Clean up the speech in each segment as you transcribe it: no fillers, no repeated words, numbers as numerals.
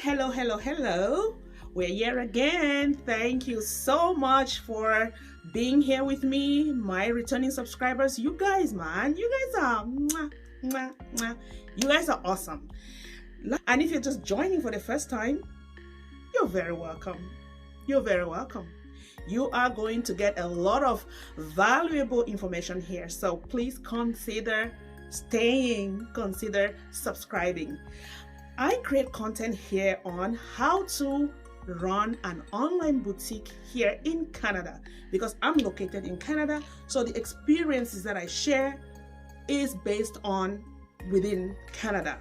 Hello. We're here again. Thank you so much for being here with me, my returning subscribers. You guys, man, you guys are you guys are awesome. And if you're just joining for the first time, you're very welcome. You're very welcome. You are going to get a lot of valuable information here. So please consider staying, consider subscribing. I create content here on how to run an online boutique here in Canada because I'm located in Canada. So the experiences that I share is based on within Canada.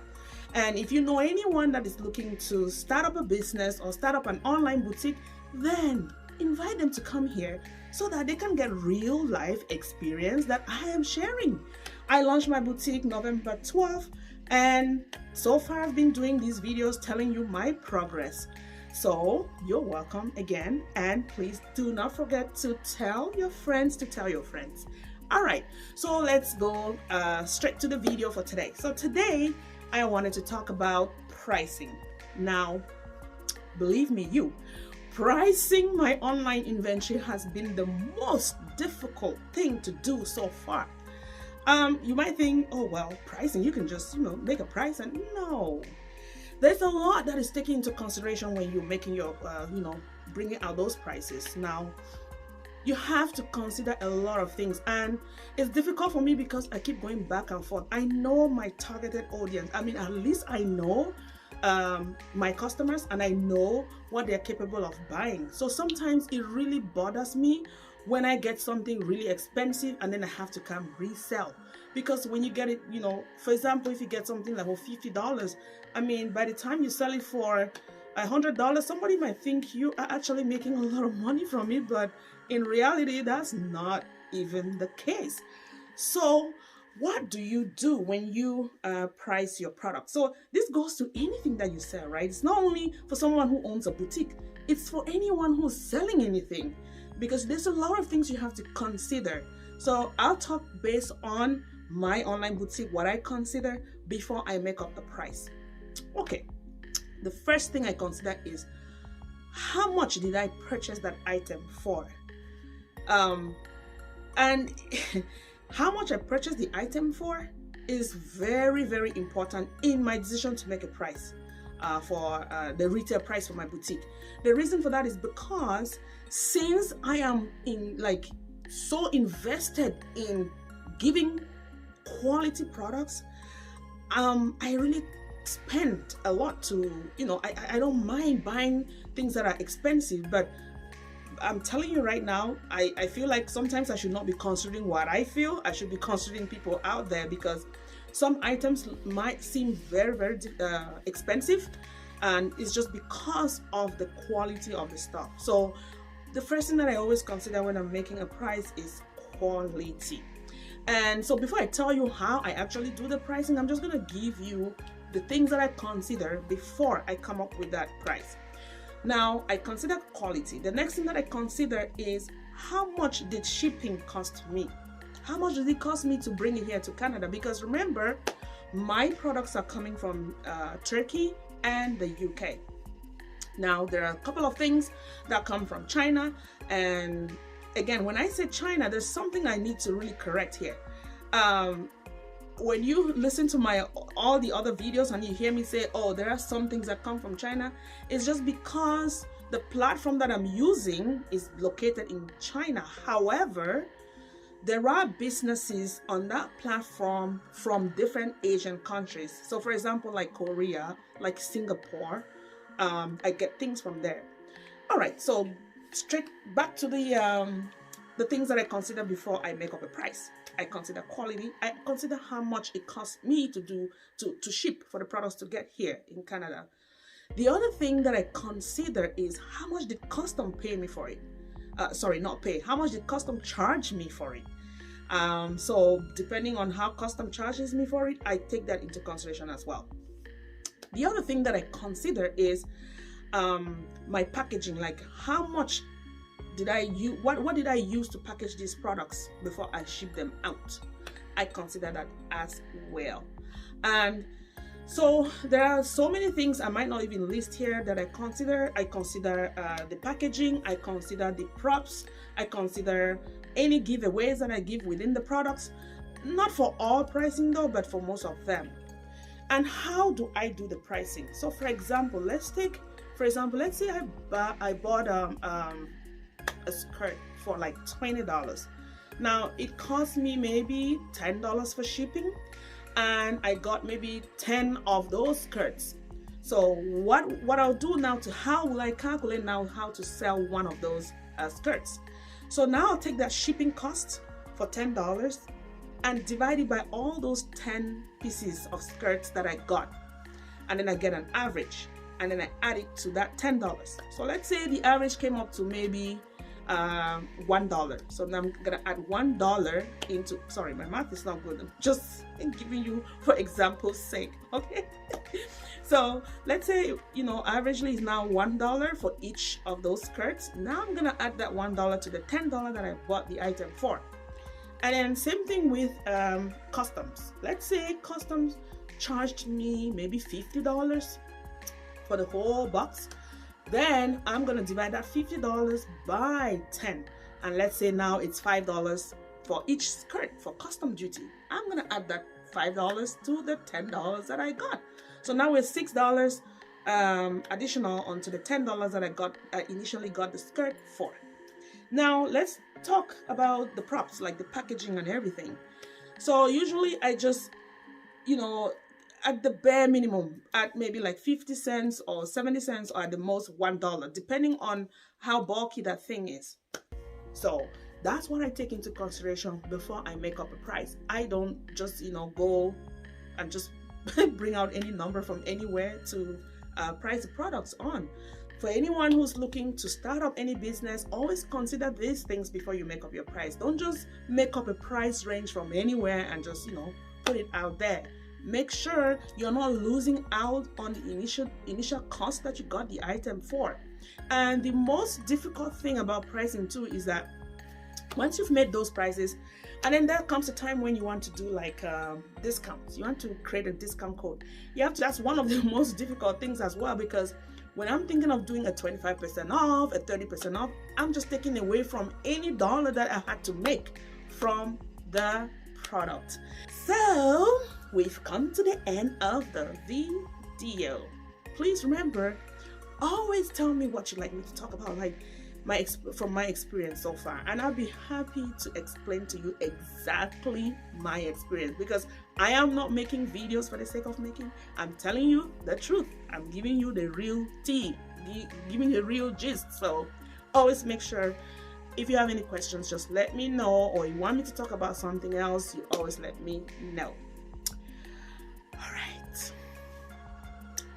And if you know anyone that is looking to start up a business or start up an online boutique, then invite them to come here so that they can get real life experience that I am sharing. I launched my boutique November 12th, and so far I've been doing these videos telling you my progress. So you're welcome again, and please do not forget to tell your friends to tell your friends. All right, so let's go straight to the video for today. So today I wanted to talk about pricing. Now, believe me, pricing my online inventory has been the most difficult thing to do so far. You might think, oh well, pricing, you can just make a price, and no, there's a lot that is taken into consideration when you're making your bringing out those prices. Now you have to consider a lot of things, and it's difficult for me because I keep going back and forth. I know my targeted audience. I mean, at least I know my customers, and I know what they're capable of buying. So sometimes it really bothers me when I get something really expensive and then I have to come resell, because when you get it, for example, if you get something like $50, I mean, by the time you sell it for $100, somebody might think you are actually making a lot of money from it, but in reality, that's not even the case. So what do you do when you price your product? So this goes to anything that you sell, right? It's not only for someone who owns a boutique, it's for anyone who's selling anything, because there's a lot of things you have to consider. So I'll talk based on my online boutique, what I consider before I make up the price. Okay, the first thing I consider is how much did I purchase that item for? And how much I purchased the item for is very, very important in my decision to make a price for the retail price for my boutique. The reason for that is because since I am so invested in giving quality products, I really spend a lot to, I don't mind buying things that are expensive, but I'm telling you right now, I feel like sometimes I should not be considering what I feel. I should be considering people out there, because some items might seem very, very expensive, and it's just because of the quality of the stuff. So the first thing that I always consider when I'm making a price is quality. And so before I tell you how I actually do the pricing, I'm just going to give you the things that I consider before I come up with that price. Now, I consider quality. The next thing that I consider is how much did shipping cost me? How much did it cost me to bring it here to Canada? Because remember, my products are coming from Turkey and the UK. Now, there are a couple of things that come from China. And again, when I say China, there's something I need to really correct here. When you listen to all the other videos and you hear me say, oh, there are some things that come from China, it's just because the platform that I'm using is located in China. However, there are businesses on that platform from different Asian countries. So for example, like Korea, like Singapore, I get things from there. All right, so straight back to the things that I consider before I make up a price. I consider quality. I consider how much it costs me to ship for the products to get here in Canada. The other thing that I consider is how much did custom pay me for it. How much did custom charge me for it? So depending on how custom charges me for it, I take that into consideration as well. The other thing that I consider is my packaging, like how much did I use, what did I use to package these products before I ship them out? I consider that as well. And So there are so many things I might not even list here that I consider. I consider the packaging, I consider the props, I consider any giveaways that I give within the products. Not for all pricing though, but for most of them. And how do I do the pricing? So for example, let's say I bought a skirt for like $20. Now it cost me maybe $10 for shipping, and I got maybe 10 of those skirts. So what I'll do now, how will I calculate now how to sell one of those skirts? So now I'll take that shipping cost for $10 and divide it by all those 10 pieces of skirts that I got, and then I get an average, and then I add it to that $10. So let's say the average came up to maybe $1. So now I'm gonna add $1 into, sorry, my math is not good, I'm just giving you for example's sake, okay? So let's say, you know, averagely is now $1 for each of those skirts. Now I'm gonna add that $1 to the $10 that I bought the item for. And then same thing with customs. Let's say customs charged me maybe $50 for the whole box. Then I'm gonna divide that $50 by 10, and let's say now it's $5 for each skirt for custom duty. I'm gonna add that $5 to the $10 that I got. So now we're $6 additional onto the $10 that I initially got the skirt for. Now let's talk about the props, like the packaging and everything. So usually I just, you know, at the bare minimum, at maybe like 50 cents or 70 cents, or at the most $1, depending on how bulky that thing is. So that's what I take into consideration before I make up a price. I don't just, you know, go and just bring out any number from anywhere to price the products on. For anyone who's looking to start up any business, always consider these things before you make up your price. Don't just make up a price range from anywhere and just, you know, put it out there. Make sure you're not losing out on the initial cost that you got the item for. And the most difficult thing about pricing too is that once you've made those prices, and then there comes a time when you want to do like discounts, you want to create a discount code. That's one of the most difficult things as well, because when I'm thinking of doing a 25% off, a 30% off, I'm just taking away from any dollar that I had to make from the product. So we've come to the end of the video. Please remember, always tell me what you'd like me to talk about, like from my experience so far, and I'll be happy to explain to you exactly my experience, because I am not making videos for the sake of making. I'm telling you the truth. I'm giving you the real tea, giving the real gist. So always make sure, if you have any questions, just let me know, or you want me to talk about something else, you always let me know. All right,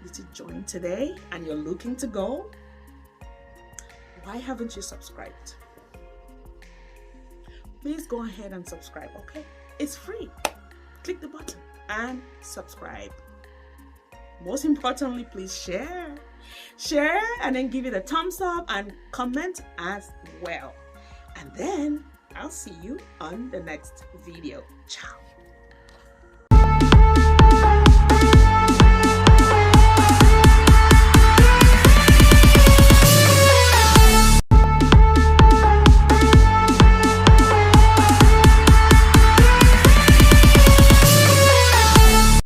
did you join today and you're looking to go? Why haven't you subscribed? Please go ahead and subscribe, okay? It's free. Click the button and subscribe. Most importantly, please share and then give it a thumbs up and comment as well. And then I'll see you on the next video. Ciao.